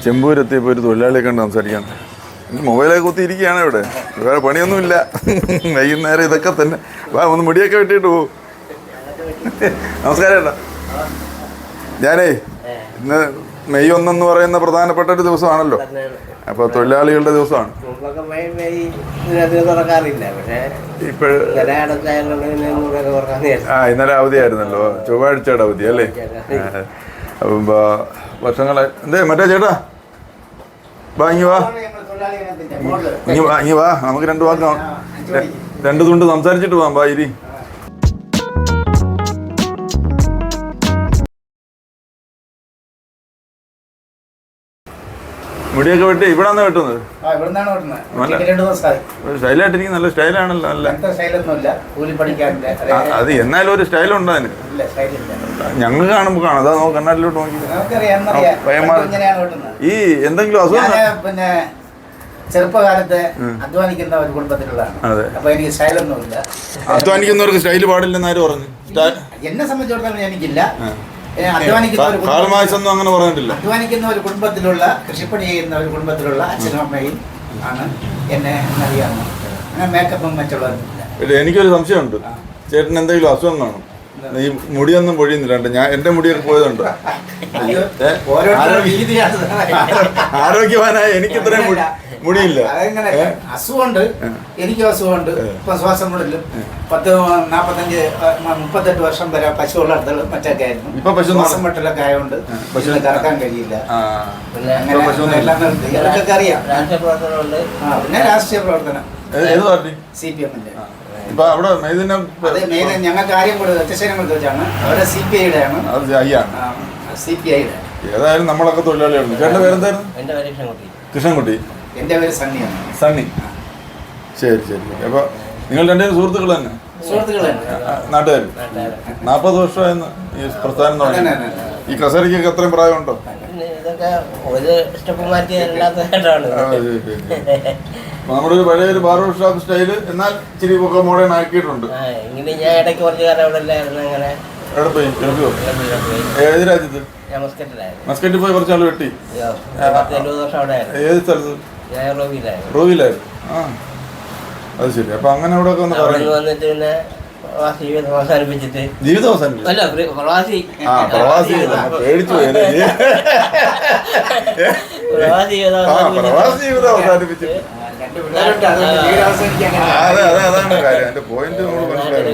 ചെമ്പൂരെത്തിയപ്പോൾ ഒരു തൊഴിലാളിയെ കണ്ട് സംസാരിക്കാൻ മൊബൈലൊക്കെ കുത്തിയിരിക്കുകയാണ് ഇവിടെ, വേറെ പണിയൊന്നുമില്ല. വൈകുന്നേരം ഇതൊക്കെ തന്നെ. വാ, ഒന്ന് മുടിയൊക്കെ വെട്ടിയിട്ട് പോകും. നമസ്കാരം ഏട്ടാ. ഞാനേ ഇന്ന് മെയ് 1 എന്ന് പറയുന്ന പ്രധാനപ്പെട്ട ഒരു ദിവസമാണല്ലോ, അപ്പോൾ തൊഴിലാളികളുടെ ദിവസമാണ്. ഇന്നലെ അവധിയായിരുന്നല്ലോ, ചൊവ്വാഴ്ചയുടെ അവധി അല്ലേ? അപ്പം വർഷങ്ങളെ എന്തേ മറ്റേ ചേട്ടാ വാ, ഇങ്ങി വാ, ഇങ്ങി വാ, നമുക്ക് രണ്ട് തുണ്ട് സംസാരിച്ചിട്ട് പോവാം. വാ, ഇരി. മുടിയൊക്കെ വെട്ടി ഇവിടാന്ന് വെട്ടുന്നത്? സ്റ്റൈലായിട്ടിരിക്കും, നല്ല സ്റ്റൈലാണല്ലോ. നല്ല അത് എന്നാലും ഒരു സ്റ്റൈലുണ്ട് അതിന്. ഞങ്ങൾ കാണുമ്പോൾ കാണാം, അതാ നോക്ക്, കണ്ണാടിലോട്ട് നോക്കി. ഈ എന്തെങ്കിലും അസുഖം പിന്നെ ചെറുപ്പകാലത്ത് അധ്വാനിക്കുന്ന ഒരു കുടുംബത്തിലുള്ളതാണ്. അപ്പൊ എനിക്ക് സ്റ്റൈലൊന്നുമില്ല. അധ്വാനിക്കുന്നവർക്ക് സ്റ്റൈല് പാടില്ലെന്ന് ആര് പറഞ്ഞു? എന്നെ സംബന്ധിച്ചിടത്തോളം എനിക്കില്ല. അങ്ങനെ പറഞ്ഞിട്ടില്ല. അധ്വാനിക്കുന്ന ഒരു കുടുംബത്തിലുള്ള, കൃഷിപ്പണി ചെയ്യുന്ന ഒരു കുടുംബത്തിലുള്ള അച്ഛനും അമ്മയും ആണ് എന്നെ അറിയാവുന്നത്. അങ്ങനെ മേക്കപ്പും മറ്റുള്ളവരില്ല. എനിക്കൊരു സംശയമുണ്ട്, ചേട്ടൻ എന്തെങ്കിലും അസുഖം കാണും? ഈ മുടിയൊന്നും പൊഴിയുന്നില്ല. ഞാൻ എന്റെ മുടിയൊക്കെ പോയതുണ്ട്. ആരോഗ്യവാനായ എനിക്ക് ഇത്രയും മുടിയില്ല. അസുഖമുണ്ട്, എനിക്കും അസുഖമുണ്ട്. ഇപ്പൊ ശ്വാസം മുടലും 38 വർഷം വരെ പശു വളർത്തലും മറ്റൊക്കെ ആയിരുന്നു. ഇപ്പൊ ശ്വാസം മുട്ടലൊക്കെ ആയതുകൊണ്ട് കറക്കാൻ കഴിയില്ല. അതൊക്കെ അറിയാം. പിന്നെ രാഷ്ട്രീയ പ്രവർത്തനം CPM-ന്റെ. ഞങ്ങൾക്ക് കാര്യം കൊടുത്തത് ഒറ്റശേനങ്ങൾക്ക് വെച്ചാണ്. അവരെ CPI-യുടെ ആണ്. CPI-യുടെ. ഏതായാലും നമ്മളൊക്കെ തൊഴിലാളികളാണ്. ചേട്ടൻ്റെ പേരെന്തായിരുന്നു? കൃഷ്ണൻകുട്ടി. എന്റെ പേര് സണ്ണിയാണ്. സണ്ണി. ശരി ശരി. അപ്പൊ നിങ്ങൾ രണ്ടുപേരും സുഹൃത്തുക്കൾ തന്നെ? നാട്ടുകാർ. 40 വർഷമായിരുന്നു ഈ പ്രസ്ഥാനം തുടങ്ങി. ഈ കസേരയ്ക്കൊക്കെ അത്രയും പ്രായമുണ്ടോ? നമ്മുടെ ഒരു പഴയ ഒരു ബാർബർ ഷോപ്പ് സ്റ്റൈല്, എന്നാൽ ഇച്ചിരി ഒക്കെ മോഡേൺ ആക്കിയിട്ടുണ്ട്. എവിടെ പോയി? ഏത് രാജ്യത്ത്? മസ്കറ്റിൽ പോയി കുറച്ചാൾ വെട്ടി. ഏത് സ്ഥലത്ത്? റോവിലായിരുന്നു. ആ, അത് ശരി. അപ്പൊ അങ്ങനെ അവിടെ ഒക്കെ ഒന്ന് പറഞ്ഞു ജീവിതം അവസാനിപ്പിച്ചിട്ട്. ജീവിതം അവസാനിപ്പിച്ചു? പ്രവാസി പേടിച്ചു പോയി. പ്രവാസി ജീവിതം അവസാനിപ്പിച്ചിട്ട്. അതെ അതെ, അതാണ് കാര്യം. എന്റെ പോയിന്റ് നമ്മൾ മനസ്സിലായി.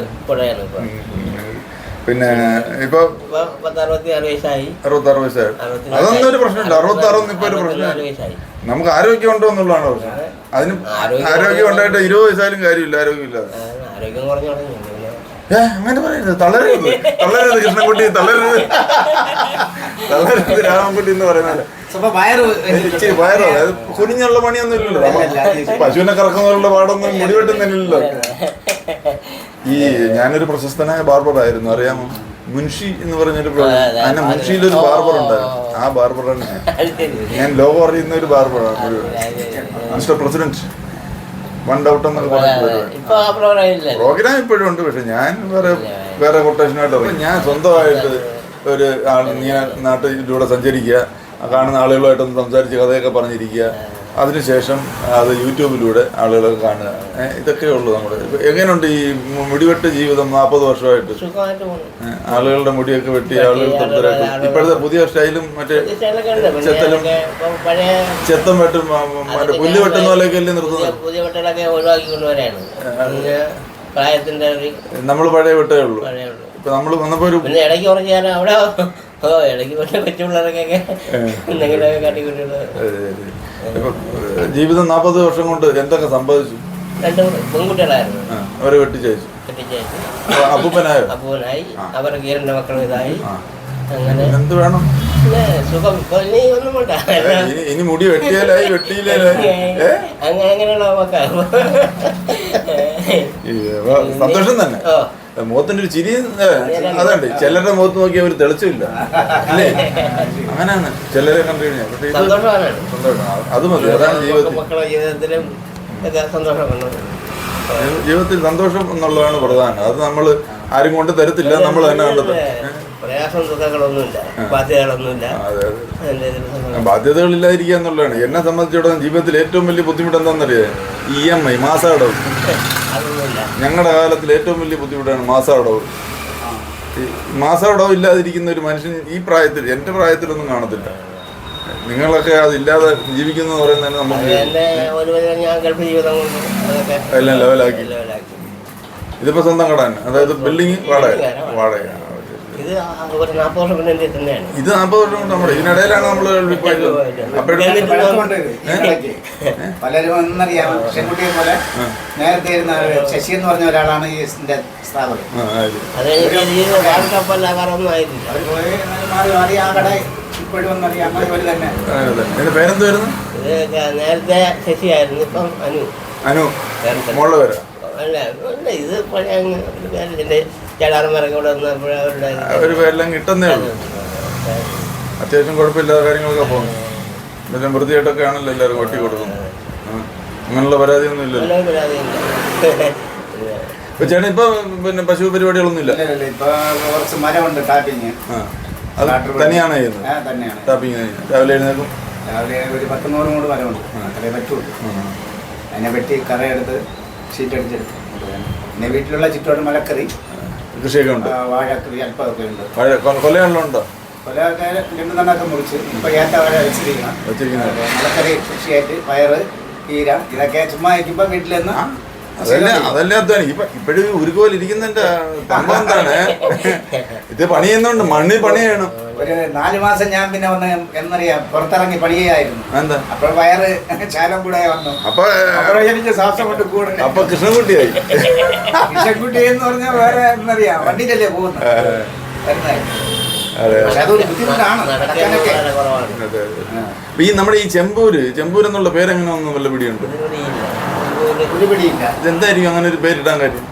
പിന്നെ ഇപ്പൊ 66 വയസ്സായി. അതൊന്നും ഒരു പ്രശ്നമില്ല. 66 ഇപ്പൊ ഒരു പ്രശ്നമില്ല. നമുക്ക് ആരോഗ്യം ഉണ്ടോ എന്നുള്ളതാണ് പ്രശ്നം. അതിന് ആരോഗ്യം ഉണ്ടായിട്ട് 20 വയസ്സായാലും കാര്യമില്ല ആരോഗ്യമില്ലാതെ. അങ്ങനെ പറയരുത്. തളരരുത് കൃഷ്ണൻകുട്ടി, തളരരുത് രാമൻകുട്ടി എന്ന് പറയുന്നത്. ഇച്ചിരി വയറോ, അതായത് കുനിഞ്ഞുള്ള പണിയൊന്നും ഇല്ലല്ലോ. പശുവിനെ കറക്കുന്നതിനുള്ള പാടൊന്നും മുടിവെട്ടുന്നില്ലല്ലോ. ഈ ഞാനൊരു പ്രശസ്തനായ ബാർബറായിരുന്നു, അറിയാമോ? മുൻഷി എന്ന് പറഞ്ഞൊരു അതിന്റെ മുൻഷിയിലൊരു ബാർബർ ഉണ്ടായിരുന്നു. ആ ബാർബറാണ് ഞാൻ ലോകം അറിയുന്ന ഒരു ബാർബറാണ്. മിസ്റ്റർ പ്രസിഡന്റ് വൺ ഔട്ട് എന്നൊക്കെ പറഞ്ഞ പ്രോഗ്രാം ഇപ്പോഴും ഉണ്ട്. പക്ഷെ ഞാൻ വേറെ കൊട്ടേഷനായിട്ട് അറിയാം. ഞാൻ സ്വന്തമായിട്ട് ഒരു ഇങ്ങനെ നാട്ടിലൂടെ സഞ്ചരിക്കുക, കാണുന്ന ആളുകളുമായിട്ടൊന്ന് സംസാരിച്ച് കഥയൊക്കെ പറഞ്ഞിരിക്കുക, അതിനുശേഷം അത് യൂട്യൂബിലൂടെ ആളുകളൊക്കെ കാണുക. ഇതൊക്കെ ഉള്ളൂ നമ്മുടെ. എങ്ങനെയുണ്ട് ഈ മുടിവെട്ട് ജീവിതം? 40 വർഷമായിട്ട് ആളുകളുടെ മുടിയൊക്കെ വെട്ടി ആളുകൾ തൃപ്തരാക്കും. ഇപ്പോഴത്തെ പുതിയ സ്റ്റൈലും മറ്റേ ചെത്തം വെട്ടും മറ്റേ പുല്ല് വെട്ടുന്ന പോലെയൊക്കെ അല്ലേ നിർത്തുന്നത്? നമ്മൾ പഴയ വെട്ടേ ഉള്ളൂ. ഇപ്പൊ നമ്മള് വന്നപ്പോ ഒരു ജീവിതം 40 വർഷം കൊണ്ട് എന്തൊക്കെ സംഭവിച്ചു? 2 പെൺകുട്ടികളായിരുന്നു. അവരെ വെട്ടിച്ചയച്ചു. അപ്പൂപ്പനായോ? അപ്പൂപ്പനായി. അവർക്ക് 2 മക്കളും ഇതായി. അങ്ങനെ എന്ത് വേണം? സുഖം. ഇനി മുടി വെട്ടിയാലായി വെട്ടിയില്ലായി അങ്ങനെയുള്ള സന്തോഷം തന്നെ. മുഖത്തിന്റെ ഒരു ചിരി അതുണ്ട്. ചിലരുടെ മുഖത്ത് നോക്കി അവർ തെളിച്ചില്ല അല്ലേ? അങ്ങനെയാണ് ചിലരെ കണ്ടു കഴിഞ്ഞാൽ. പക്ഷെ ഇത് സന്തോഷം, അത് മതി. അതാണ് ജീവിതത്തിൽ സന്തോഷം എന്നുള്ളതാണ് പ്രധാനം. അത് നമ്മൾ ആരും കൊണ്ട് തരത്തില്ല, നമ്മൾ തന്നെ കണ്ടെത്തും. പ്രയാസം സുഖങ്ങളൊന്നുമില്ല, ബാധ്യതകളൊന്നുമില്ല. അതെ അതെ, ബാധ്യതകളില്ലാതിരിക്കുക എന്നുള്ളതാണ്. എന്നെ സംബന്ധിച്ചിടത്തോളം ജീവിതത്തിൽ ഏറ്റവും വലിയ ബുദ്ധിമുട്ട് എന്താണെന്നറിയാം? EMI, മാസാടവ്. ഞങ്ങളുടെ കാലത്തിൽ ഏറ്റവും വലിയ ബുദ്ധിമുട്ടാണ് മാസാടവ്. ഈ മാസാടവ് ഇല്ലാതിരിക്കുന്ന ഒരു മനുഷ്യൻ ഈ പ്രായത്തിൽ, എൻ്റെ പ്രായത്തിലൊന്നും കാണത്തില്ല. നിങ്ങളൊക്കെ അതില്ലാതെ ജീവിക്കുന്നു പറയുന്നതിന് നമുക്ക് എല്ലാം ലെവലാക്കി. ഇതിപ്പോ സ്വന്തം കട തന്നെ, അതായത് ബിൽഡിങ് വാടക. ഇത് 40 വർഷം മുന്നേ തന്നെയാണ്. ഇത് 40 വർഷം കൊണ്ട് നമ്മുടെ ഇതിനിടയിലാണ് നമ്മൾ പലരും ഒന്നറിയാം. ശെൻകുട്ടിയെ പോലെ നേരത്തെ ഇരുന്ന ശശി എന്ന് പറഞ്ഞ ഒരാളാണ് ഈ സ്ഥാപകൻ. ആ കട ഇപ്പോഴും ഒന്നറിയാം. ഇവര് തന്നെ. പേരെന്തായിരുന്നു? നേരത്തെ ശശിയായിരുന്നു, ഇപ്പം അനു. മോളുടെ പേര് അല്ല, ഇത് പേരിന്റെ ചേടാറന്മാരൊക്കെ ഇവിടെ ഒരു പേരെല്ലാം കിട്ടുന്നേ ഉള്ളൂ. അത്യാവശ്യം കുഴപ്പമില്ലാത്ത കാര്യങ്ങളൊക്കെ പോകുന്നു. എല്ലാം വൃത്തിയായിട്ടൊക്കെ ആണല്ലോ എല്ലാവരും കൊട്ടി കൊടുക്കുന്നത്. അങ്ങനെയുള്ള പരാതിയൊന്നും ഇല്ലല്ലോ. ഇപ്പൊ ചേട്ടൻ ഇപ്പൊ പിന്നെ പശു പരിപാടികളൊന്നും ഇല്ല? ഇപ്പൊ കുറച്ച് മരമുണ്ട് ടാപ്പിങ്. അത് തന്നെയാണ് ചെയ്യുന്നത്? ടാപ്പിങ് രാവിലെ എഴുന്നേക്കും? രാവിലെ ഒരു 10-100 മൂട് മരമുണ്ട്, അത്രേ പറ്റുള്ളൂ. അതിനെ വെട്ടി കറയെടുത്ത് ഷീറ്റ് അടിച്ചെടുക്കും. പിന്നെ വീട്ടിലുള്ള ചുറ്റോട് മലക്കറി കൃഷിയൊക്കെ ഉണ്ട്, വാഴക്കറി അല്പമൊക്കെ ഉണ്ട്. കൊലയുണ്ടോ? കൊലയൊക്കെ 2 തണ്ണൊക്കെ മുറിച്ച് ഇപ്പൊ ഏത്ത വാഴ വെച്ചിരിക്കണം. മലക്കറി കൃഷിയായിട്ട് പയറ്, ചീര, ഇതൊക്കെ ചുമ്മാ ഇരിക്കുമ്പോ വീട്ടിൽ നിന്ന് അതല്ലേ അധ്വാനം. ഇപ്പോഴും ഉരുക്കോൽ ഇരിക്കുന്നതിന്റെ സംഭവം എന്താണ്? ഇത് പണി ചെയ്യുന്നുണ്ട്, മണ്ണിൽ പണി ചെയ്യണം. ഒരു 4 മാസം ഞാൻ പിന്നെ ഒന്ന് എന്നറിയാം പുറത്തിറങ്ങി പണിയായിരുന്നു. എന്താ അപ്പോൾ വയറ് ചാരം കൂടെ വന്നു. അപ്പൊ എനിക്ക് ശ്വാസം കൊണ്ട് കൂടെ. അപ്പൊ കൃഷ്ണൻകുട്ടിയായി. കൃഷ്ണൻകുട്ടി എന്ന് പറഞ്ഞാൽ വേറെ എന്നറിയാം, വണ്ടിയിലല്ലേ പോകുന്നത്. അതൊരു ബുദ്ധിമുട്ടാണ്. ഈ നമ്മുടെ ഈ ചെമ്പൂര് എന്നുള്ള പേരെങ്ങനെ ഒന്നും വല്ല പിടിയുണ്ട്? ഇതെന്തായിരിക്കും അങ്ങനെ ഒരു പേരിടാൻ കാര്യം?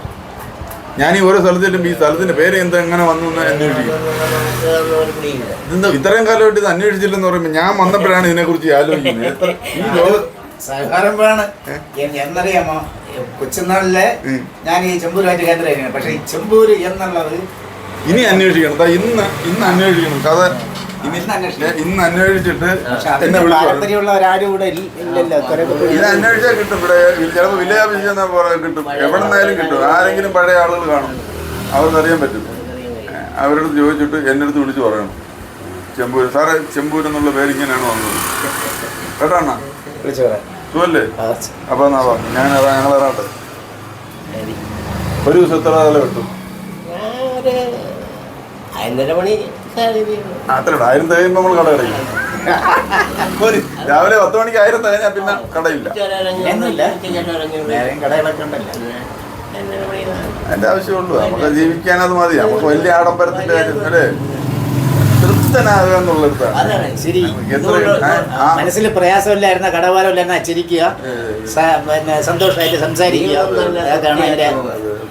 ഞാൻ ഈ ഓരോ സ്ഥലത്തിലും ഈ സ്ഥലത്തിന്റെ പേര് എന്താ എങ്ങനെ വന്നു എന്ന് അന്വേഷിക്കും. ഇതെന്താ ഇത്രയും കാലമായിട്ട് ഇത് അന്വേഷിച്ചില്ലെന്ന് പറയുമ്പോൾ ഞാൻ വന്നപ്പോഴാണ് ഇതിനെ കുറിച്ച് ആലോചിക്കുന്നത്. സഹകാരമ്പോഴാണ് എന്നറിയാമോ, കൊച്ചുനാളിലെ ഞാൻ ഈ ചെമ്പൂരുമായിട്ട് കേന്ദ്രമായിരുന്നു. പക്ഷെ ഈ ചെമ്പൂര് എന്നുള്ളത് ഇനി അന്വേഷിക്കണം. ഇന്ന് അന്വേഷിക്കണം കഥ. ഇന്ന് അന്വേഷിച്ചിട്ട് എന്നെ താല്പര്യമുള്ള ഒരാരും കൂടെ ഇല്ലല്ലോ. ഇത് അന്വേഷിച്ചാൽ കിട്ടും. ഇവിടെ ചിലപ്പോൾ വില്ലേജ് ഓഫീസിൽ കിട്ടും, എവിടെ നിന്നായാലും കിട്ടും. ആരെങ്കിലും പഴയ ആളുകൾ കാണും, അവർക്കറിയാൻ പറ്റും. അവരുടെ അടുത്ത് ചോദിച്ചിട്ട് എൻ്റെ അടുത്ത് വിളിച്ച് പറയണം, ചെമ്പൂര് സാറേ, ചെമ്പൂര് എന്നുള്ള പേര് ഇങ്ങനെയാണ് വന്നത് കേട്ടോ അണ്ണാ, വിളിച്ചു പറയാം. സുഖല്ലേ? അപ്പൊ എന്നാ ഞങ്ങളറിയാട്ടെ. ഒരു ദിവസം എത്ര തല കിട്ടും? അത്ര 1000 തികയുമ്പോ നമ്മൾ കട അടയ്ക്കും. രാവിലെ 10 മണിക്ക് 1000 തികഞ്ഞാൽ പിന്നെ കടയില്ല. അതിന്റെ ആവശ്യമുള്ളൂ. നമുക്ക് ജീവിക്കാൻ അത് മതി. നമുക്ക് വലിയ ആഡംബരത്തിന്റെ കാര്യം അല്ലേ, തൃപ്തനാകുക എന്നുള്ളതാണ്. ശരി, മനസ്സിൽ പ്രയാസമില്ലായിരുന്ന കടവാരമില്ലായിരുന്ന ചിരിക്കുക, പിന്നെ സന്തോഷമായിട്ട് സംസാരിക്കുക, അതാണ് എന്റെ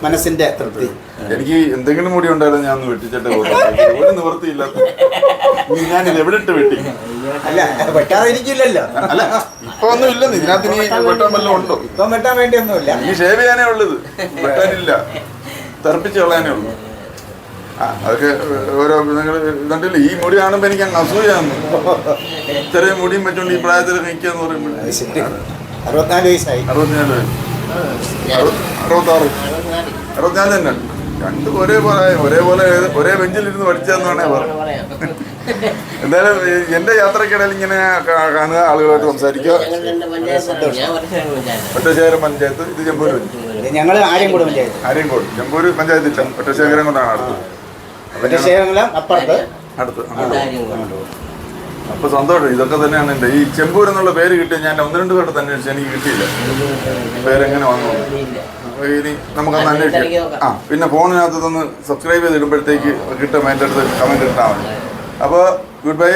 മനസ്സിന്റെ തൃപ്തി. എനിക്ക് എന്തെങ്കിലും കൂടി ഉണ്ടായിരുന്നു ഞാൻ ഒന്ന് വെട്ടിച്ചിട്ട് ഒരു നിവൃത്തിയില്ലാത്ത ഞാനിത് എവിടെ ഇട്ട് വെട്ടി? അല്ല, വെട്ടാതെ ഇരിക്കില്ലല്ലോ. അല്ല, ഇപ്പൊ ഒന്നും ഇല്ലെന്ന്. ഇതിനകത്ത് ഇനി വെട്ടാൻ വല്ലതും ഉണ്ടോ? ഇപ്പം വെട്ടാൻ വേണ്ടിയൊന്നുമില്ല. ഇനി ഷേവ് ചെയ്യാനേ ഉള്ളത്, വെട്ടാനില്ല. തെറപ്പിച്ച് കളയാനേ ഉള്ളൂ. അതൊക്കെ ഓരോ നിങ്ങൾ കണ്ടില്ല. ഈ മുടി കാണുമ്പോ എനിക്ക് അങ്ങ് അസൂയാന്ന്. ചെറിയ മുടിയും വെച്ചോണ്ട് ഈ പ്രായത്തിൽ നിൽക്കാന്ന് പറയുമ്പോൾ 64 വയസ്സായി. 64 വയസ്സ്, 66, 64 തന്നെ. രണ്ടും ഒരേ ബെഞ്ചിലിരുന്ന് പഠിച്ചതെന്ന് പറയാം. എന്തായാലും എന്റെ യാത്രക്കിടയിൽ ഇങ്ങനെ കാണുക, ആളുകളായിട്ട് സംസാരിക്കുക. ഒറ്റശേഖരം പഞ്ചായത്ത്, ഇത് ചെമ്പൂര്. ഞങ്ങൾ ആര്യങ്കോട് ചെമ്പൂര് പഞ്ചായത്ത് ഒറ്റശേഖരം കൊണ്ടാണ് അടുത്ത്. അടുത്ത് അപ്പൊ സന്തോഷം. ഇതൊക്കെ തന്നെയാണ് എന്റെ ഈ ചെമ്പൂർ എന്നുള്ള പേര് കിട്ടിയത്. ഞാൻ 1-2 ഘട്ടം അന്വേഷിച്ചു, എനിക്ക് കിട്ടിയില്ല പേരെങ്ങനെ വന്നു. ഇനി നമുക്കൊന്ന് അന്വേഷിക്കാം. പിന്നെ ഫോണിനകത്ത് ഒന്ന് സബ്സ്ക്രൈബ് ചെയ്തിടുമ്പോഴത്തേക്ക് കിട്ടും, അതിൻ്റെ അടുത്ത് കമന്റ് ഇട്ടാൽ മതി. അപ്പോൾ ഗുഡ് ബൈ.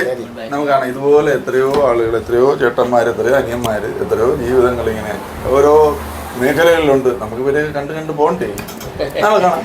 നമുക്ക് കാണാം ഇതുപോലെ എത്രയോ ആളുകൾ, എത്രയോ ചേട്ടന്മാർ, എത്രയോ അനിയന്മാർ, എത്രയോ ജീവിതങ്ങൾ ഇങ്ങനെ ഓരോ മേഖലകളിലുണ്ട്. നമുക്ക് ഇവരെ കണ്ട് പോകണ്ടേ. നാളെ കാണാം.